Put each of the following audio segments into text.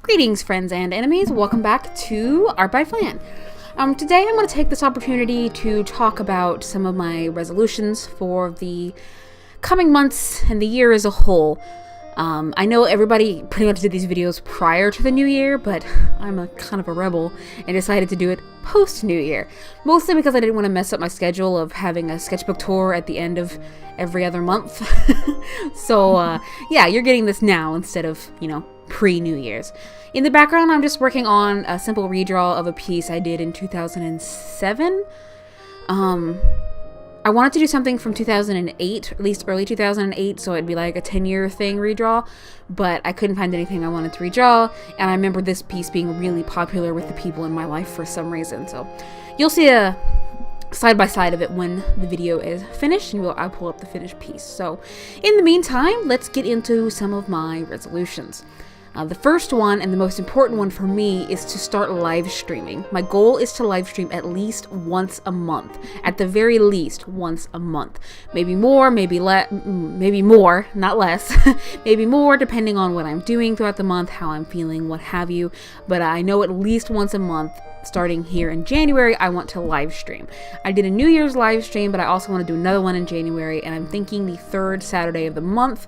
Greetings, friends and enemies. Welcome back to Art by Flan. Today I'm going to take this opportunity to talk about some of my resolutions for the coming months and the year as a whole. I know everybody pretty much did these videos prior to the new year, but I'm a kind of a rebel and decided to do it post-new year. Mostly because I didn't want to mess up my schedule of having a sketchbook tour at the end of every other month. So, yeah, you're getting this now instead of, pre-New Year's. In the background, I'm just working on a simple redraw of a piece I did in 2007. I wanted to do something from 2008, at least early 2008, so it'd be like a 10-year thing redraw, but I couldn't find anything I wanted to redraw, and I remember this piece being really popular with the people in my life for some reason, so you'll see a side-by-side of it when the video is finished, and I'll pull up the finished piece. So, in the meantime, let's get into some of my resolutions. The first one, and the most important one for me, is to start live streaming. My goal is to live stream at least once a month. At the very least, once a month. Maybe more, maybe more, not less. Maybe more, depending on what I'm doing throughout the month, how I'm feeling, what have you. But I know at least once a month, starting here in January, I want to live stream. I did a New Year's live stream, but I also want to do another one in January, and I'm thinking the third Saturday of the month,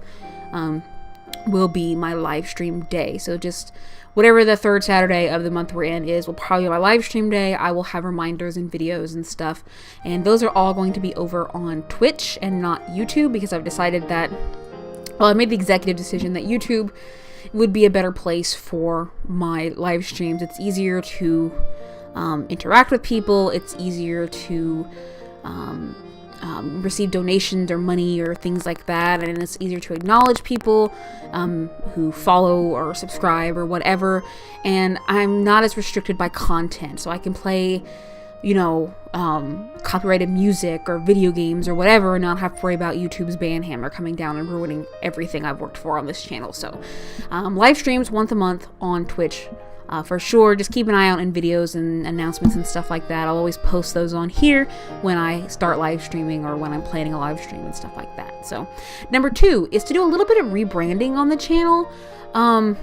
will be my live stream day. So just whatever the third Saturday of the month we're in is will probably be my live stream day. I will have reminders and videos and stuff, and those are all going to be over on Twitch and not YouTube, because I've decided that, well, I made the executive decision that YouTube would be a better place for my live streams. It's easier to interact with people. It's easier to receive donations or money or things like that, and it's easier to acknowledge people who follow or subscribe or whatever, and I'm not as restricted by content, so I can play copyrighted music or video games or whatever and not have to worry about YouTube's ban hammer coming down and ruining everything I've worked for on this channel. So live streams once a month on Twitch. For sure, just keep an eye out in videos and announcements and stuff like that. I'll always post those on here when I start live streaming or when I'm planning a live stream and stuff like that. So, number 2 is to do a little bit of rebranding on the channel. I'm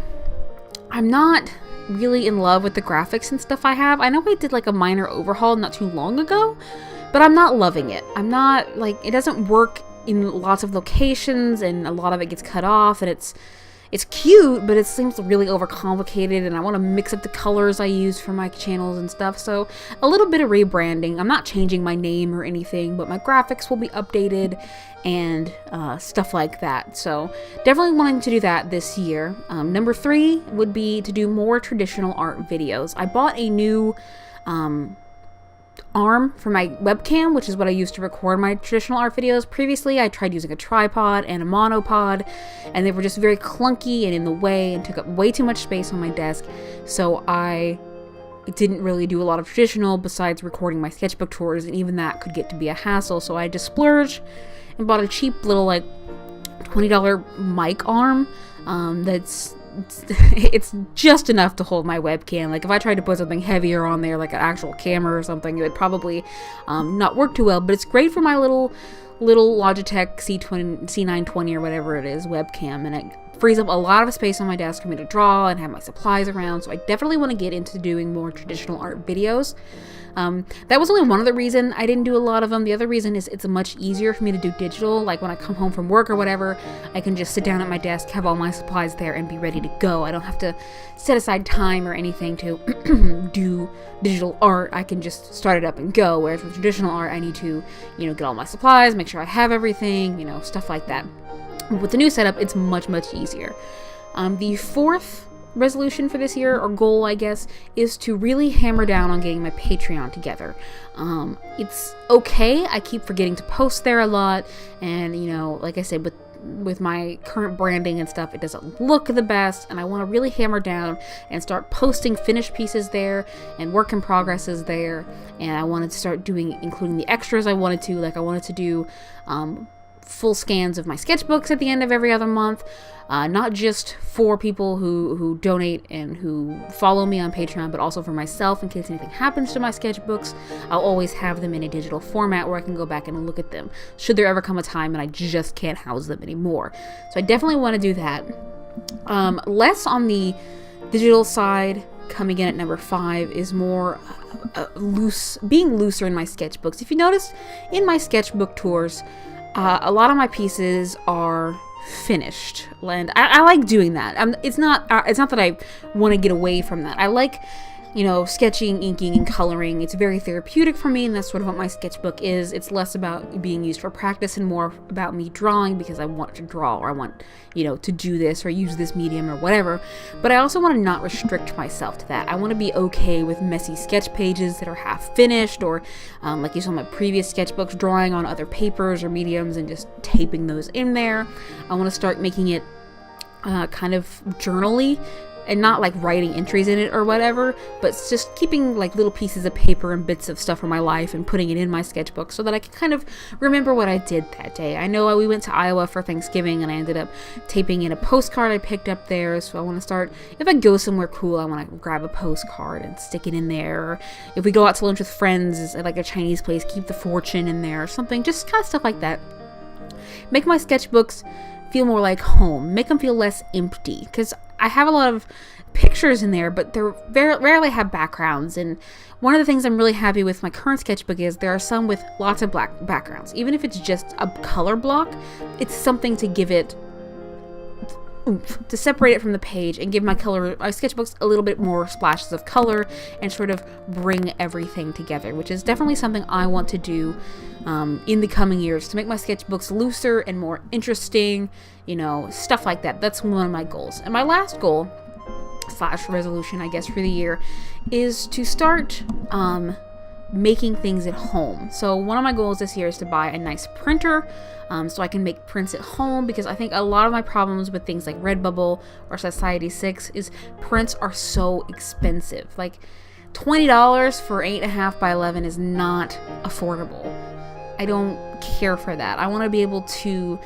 not really in love with the graphics and stuff I have. I know I did like a minor overhaul not too long ago, but I'm not loving it. I'm not, it doesn't work in lots of locations, and a lot of it gets cut off, and it's cute, but it seems really overcomplicated, and I want to mix up the colors I use for my channels and stuff. So a little bit of rebranding. I'm not changing my name or anything, but my graphics will be updated and stuff like that. So definitely wanting to do that this year. Number 3 would be to do more traditional art videos. I bought a new arm for my webcam, which is what I use to record my traditional art videos. Previously, I tried using a tripod and a monopod, and they were just very clunky and in the way and took up way too much space on my desk, so I didn't really do a lot of traditional besides recording my sketchbook tours, and even that could get to be a hassle, so I just splurged and bought a cheap little $20 mic arm it's just enough to hold my webcam. If I tried to put something heavier on there, like an actual camera or something, it would probably not work too well, but it's great for my little Logitech C920 or whatever it is webcam, and it frees up a lot of space on my desk for me to draw and have my supplies around. So I definitely want to get into doing more traditional art videos. That was only one of the reasons I didn't do a lot of them. The other reason is it's much easier for me to do digital. Like when I come home from work or whatever, I can just sit down at my desk, have all my supplies there, and be ready to go. I don't have to set aside time or anything to do digital art. I can just start it up and go. Whereas with traditional art, I need to, get all my supplies, make sure I have everything, stuff like that. With the new setup, it's much, much easier. The 4th resolution for this year, or goal I guess, is to really hammer down on getting my Patreon together. It's okay, I keep forgetting to post there a lot, and like I said, with my current branding and stuff, it doesn't look the best, and I want to really hammer down and start posting finished pieces there and work in progresses there, and I wanted to start including the extras I wanted to do full scans of my sketchbooks at the end of every other month, not just for people who donate and who follow me on Patreon, but also for myself in case anything happens to my sketchbooks. I'll always have them in a digital format where I can go back and look at them should there ever come a time and I just can't house them anymore. So I definitely want to do that. Less on the Digital side, coming in at number 5, is more being looser in my sketchbooks. If you notice, in my sketchbook tours, a lot of my pieces are finished, and I like doing that. It's not that I want to get away from that. I like, sketching, inking, and coloring. It's very therapeutic for me, and that's sort of what my sketchbook is. It's less about being used for practice and more about me drawing because I want to draw, or I want, to do this or use this medium or whatever. But I also want to not restrict myself to that. I want to be okay with messy sketch pages that are half finished, or like you saw in my previous sketchbooks, drawing on other papers or mediums and just taping those in there. I want to start making it kind of journal-y, and not like writing entries in it or whatever, but just keeping like little pieces of paper and bits of stuff from my life and putting it in my sketchbook so that I can kind of remember what I did that day. I know we went to Iowa for Thanksgiving and I ended up taping in a postcard I picked up there, so I want to start, if I go somewhere cool, I want to grab a postcard and stick it in there. Or if we go out to lunch with friends at like a Chinese place, keep the fortune in there or something, just kind of stuff like that. Make my sketchbooks feel more like home, make them feel less empty, because I have a lot of pictures in there, but they rarely have backgrounds. And one of the things I'm really happy with my current sketchbook is there are some with lots of black backgrounds. Even if it's just a color block, it's something to give it oomph, to separate it from the page and give my sketchbooks a little bit more splashes of color and sort of bring everything together, which is definitely something I want to do in the coming years, to make my sketchbooks looser and more interesting, stuff like that. That's one of my goals. And my last goal / resolution, I guess, for the year is to start making things at home. So one of my goals this year is to buy a nice printer so I can make prints at home, because I think a lot of my problems with things like Redbubble or Society 6 is prints are so expensive. Like $20 for 8.5 by 11 is not affordable. I don't care for that. I want to be able to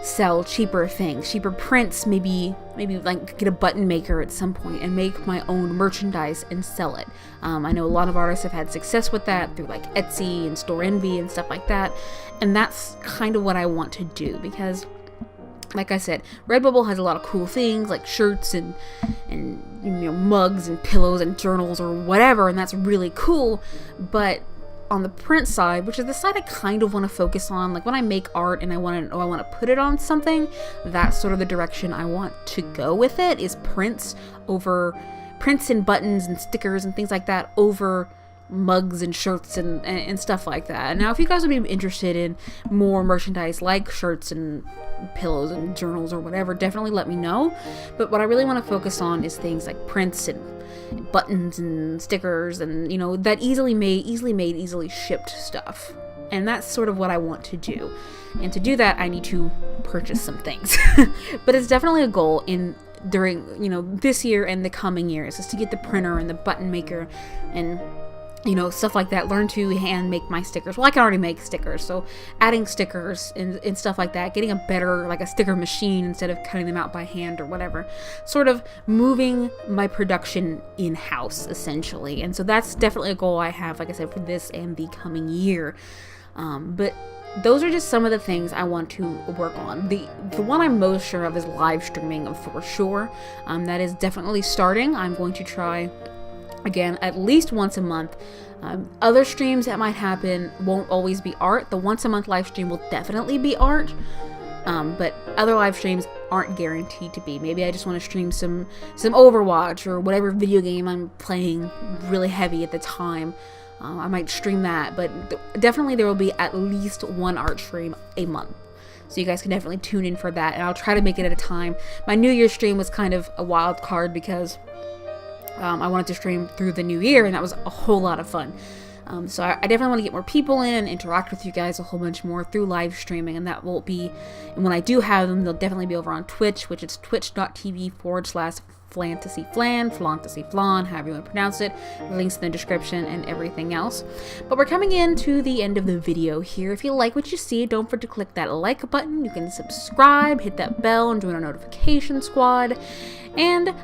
sell cheaper things, cheaper prints, maybe like get a button maker at some point and make my own merchandise and sell it. I know a lot of artists have had success with that through like Etsy and Store Envy and stuff like that, and that's kind of what I want to do, because like I said, Redbubble has a lot of cool things like shirts and mugs and pillows and journals or whatever, and that's really cool. But on the print side, which is the side I kind of want to focus on, like when I make art and I want to put it on something, that's sort of the direction I want to go with it, is prints and buttons and stickers and things like that over mugs and shirts and stuff like that. Now, if you guys would be interested in more merchandise like shirts and pillows and journals or whatever, definitely let me know. But what I really want to focus on is things like prints and buttons and stickers and that easily made, easily shipped stuff. And that's sort of what I want to do. And to do that, I need to purchase some things. But it's definitely a goal during this year and the coming years, is to get the printer and the button maker and stuff like that. Learn to hand make my stickers. Well, I can already make stickers, so adding stickers and stuff like that, getting a better, like a sticker machine instead of cutting them out by hand or whatever, sort of moving my production in-house essentially. And so that's definitely a goal I have, like I said, for this and the coming year. But those are just some of the things I want to work on. The one I'm most sure of is live streaming, for sure. That is definitely starting. I'm going to try again at least once a month. Other streams that might happen won't always be art. The once a month live stream will definitely be art, but other live streams aren't guaranteed to be. Maybe I just want to stream some Overwatch or whatever video game I'm playing really heavy at the time. I might stream that, but definitely there will be at least one art stream a month. So you guys can definitely tune in for that, and I'll try to make it at a time. My New Year's stream was kind of a wild card because I wanted to stream through the new year, and that was a whole lot of fun. So I definitely want to get more people in, interact with you guys a whole bunch more through live streaming, and that will be, and when I do have them, they'll definitely be over on Twitch, which is twitch.tv/Flantasyflan, however you want to pronounce it. Links in the description and everything else. But we're coming into the end of the video here. If you like what you see, don't forget to click that like button. You can subscribe, hit that bell, and join our notification squad. And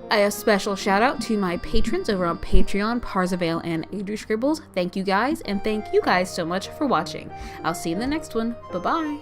a special shout out to my patrons over on Patreon, Parzival and Adri Scribbles. Thank you guys, and thank you guys so much for watching. I'll see you in the next one. Bye-bye.